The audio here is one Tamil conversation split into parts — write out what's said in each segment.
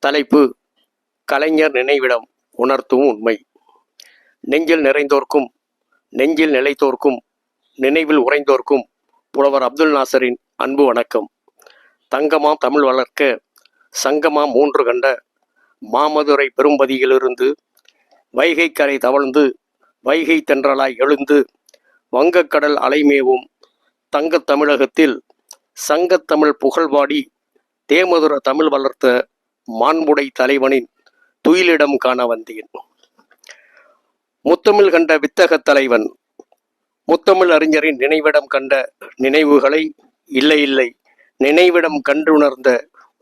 தலைப்பு: கலைஞர் நினைவிடம் உணர்த்தும் உண்மை. நெஞ்சில் நிறைந்தோர்க்கும், நெஞ்சில் நிலைத்தோர்க்கும், நினைவில் உறைந்தோர்க்கும் புலவர் அப்துல் நாசரின் அன்பு வணக்கம். தங்கமாம் தமிழ் வளர்க்க சங்கமாம் 3 கண்ட மாமதுரை பெரும்பதியிலிருந்து வைகை கரை தவழ்ந்து வைகை தென்றலாய் எழுந்து வங்கக்கடல் அலைமேவும் தங்கத் தமிழகத்தில் சங்கத்தமிழ் புகழ்பாடி தேமதுர தமிழ் வளர்த்த மாண்புடை தலைவனின் துயிலிடம் காண வந்தேன். முத்தமிழ் கண்ட வித்தகத் தலைவன், முத்தமிழ் அறிஞரின் நினைவிடம் கண்ட நினைவுகளை, இல்லை நினைவிடம் கண்டுணர்ந்த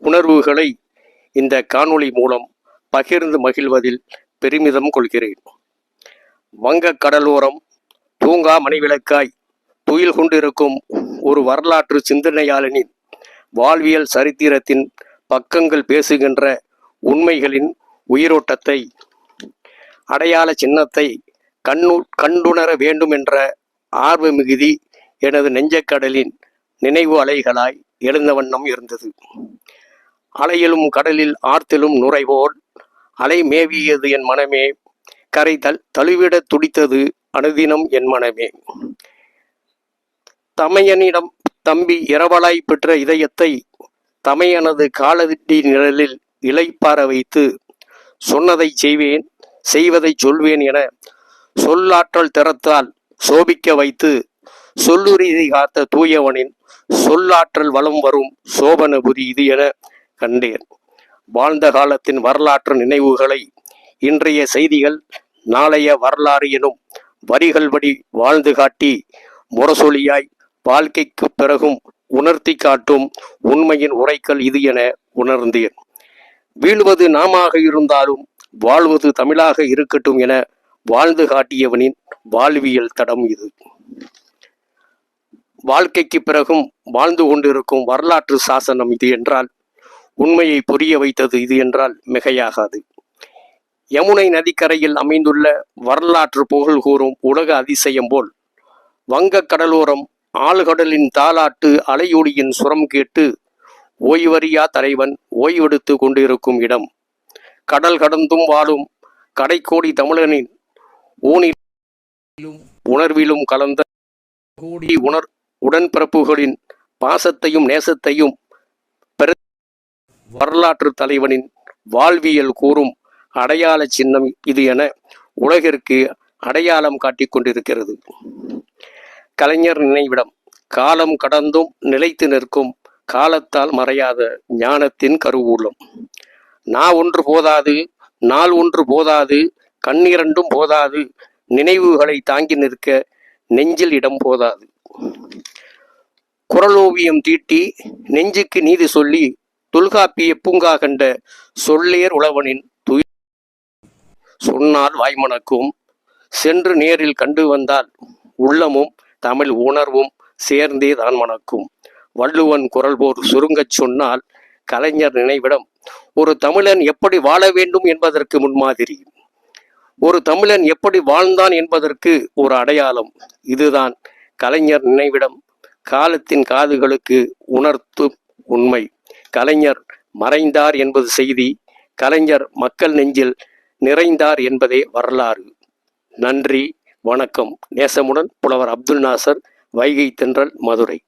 உணர்வுகளை இந்த காணொளி மூலம் பகிர்ந்து மகிழ்வதில் பெருமிதம் கொள்கிறேன். வங்கக் கடலோரம் தூங்கா மணிவிளக்காய் துயில் கொண்டிருக்கும் ஒரு வரலாற்று சிந்தனையாளனின் வாழ்வியல் சரித்திரத்தின் பக்கங்கள் பேசுகின்ற உண்மைகளின் உயிரோட்டத்தை, அடையாள சின்னத்தை கண்டுணர வேண்டும் என்ற ஆர்வ மிகுதி எனது நெஞ்சக்கடலின் நினைவு அலைகளாய் எழுந்த வண்ணம் இருந்தது. அலையிலும் கடலில் ஆர்த்திலும் நுரைபோல் அலை மேவியது என் மனமே, கரை தழுவிட துடித்தது அனுதினம் என் மனமே. தமையனிடம் தம்பி இரவலாய் பெற்ற இதயத்தை தமையனது காலடி நிழலில் இளைப்பார வைத்து, சொன்னதை செய்வேன், செய்வதை சொல்வேன் என சொல்லாற்றல் திறத்தால் சோபிக்க வைத்து, சொல்லுறுதி காத்த தூயவனின் சொல்லாற்றல் வளம் வரும் சோபனபுரி இது என கண்டேன். வாழ்ந்த காலத்தின் வரலாற்று நினைவுகளை இன்றைய செய்திகள் நாளைய வரலாறு எனும் வரிகள்படி வாழ்ந்து காட்டி முரசொலியாய் வாழ்க்கைக்கு பிறகும் உணர்த்தி காட்டும் உண்மையின் உரைக்கல் இது என உணர்ந்தேன். வீழ்வது நாமாக இருந்தாலும் வாழ்வது தமிழாக இருக்கட்டும் என வாழ்ந்து காட்டியவனின் வாழ்வியல் தடம் இது. வாழ்க்கைக்கு பிறகும் வாழ்ந்து கொண்டிருக்கும் வரலாற்று சாசனம் இது என்றால், உண்மையை புரிய வைத்தது இது என்றால் மிகையாகாது. யமுனை நதிக்கரையில் அமைந்துள்ள வரலாற்று புகழ் கூறும் உலக அதிசயம் போல் வங்கக் கடலோரம் ஆழ்கடலின் தாலாட்டு அலையொலியின் சுரம் கேட்டு ஓய்வறியா தலைவன் ஓய்வெடுத்து கொண்டிருக்கும் இடம். கடல் கடந்தும் வாழும் கடைக்கோடி தமிழனின் ஊனிலும் உணர்விலும் கலந்த கோடி உடன்பிறப்புகளின் பாசத்தையும் நேசத்தையும் வரலாற்று தலைவனின் வாழ்வியல் கூறும் அடையாள சின்னம் இது என உலகிற்கு அடையாளம் காட்டிக் கொண்டிருக்கிறது. கலைஞர் நினைவிடம் காலம் கடந்தும் நிலைத்து நிற்கும் காலத்தால் மறையாத ஞானத்தின் கருவூலம். ஒன்று போதாது, நாள் ஒன்று போதாது, கண்ணிரண்டும் போதாது, நினைவுகளை தாங்கி நிற்க நெஞ்சில் இடம் போதாது. குரலோவியம் தீட்டி நெஞ்சுக்கு நீதி சொல்லி தொல்காப்பிய பூங்கா கண்ட சொல்லேர் உழவனின் துயில் சொன்னால் வாய்மணக்கும், சென்று நேரில் கண்டு வந்தால் உள்ளமும் தமிழ் உணர்வும் சேர்ந்தே தான் மணக்கும். வள்ளுவன் குரல் போர் சுருங்கச் சொன்னால் கலைஞர் நினைவிடம் ஒரு தமிழன் எப்படி வாழ வேண்டும் என்பதற்கு முன்மாதிரி, ஒரு தமிழன் எப்படி வாழ்ந்தான் என்பதற்கு ஒரு அடையாளம். இதுதான் கலைஞர் நினைவிடம் காலத்தின் காதுகளுக்கு உணர்த்தும் உண்மை. கலைஞர் மறைந்தார் என்பது செய்தி, கலைஞர் மக்கள் நெஞ்சில் நிறைந்தார் என்பதே வரலாறு. நன்றி, வணக்கம். நேசமுடன் புலவர் அப்துல் நாசர், வைகை தென்றல், மதுரை.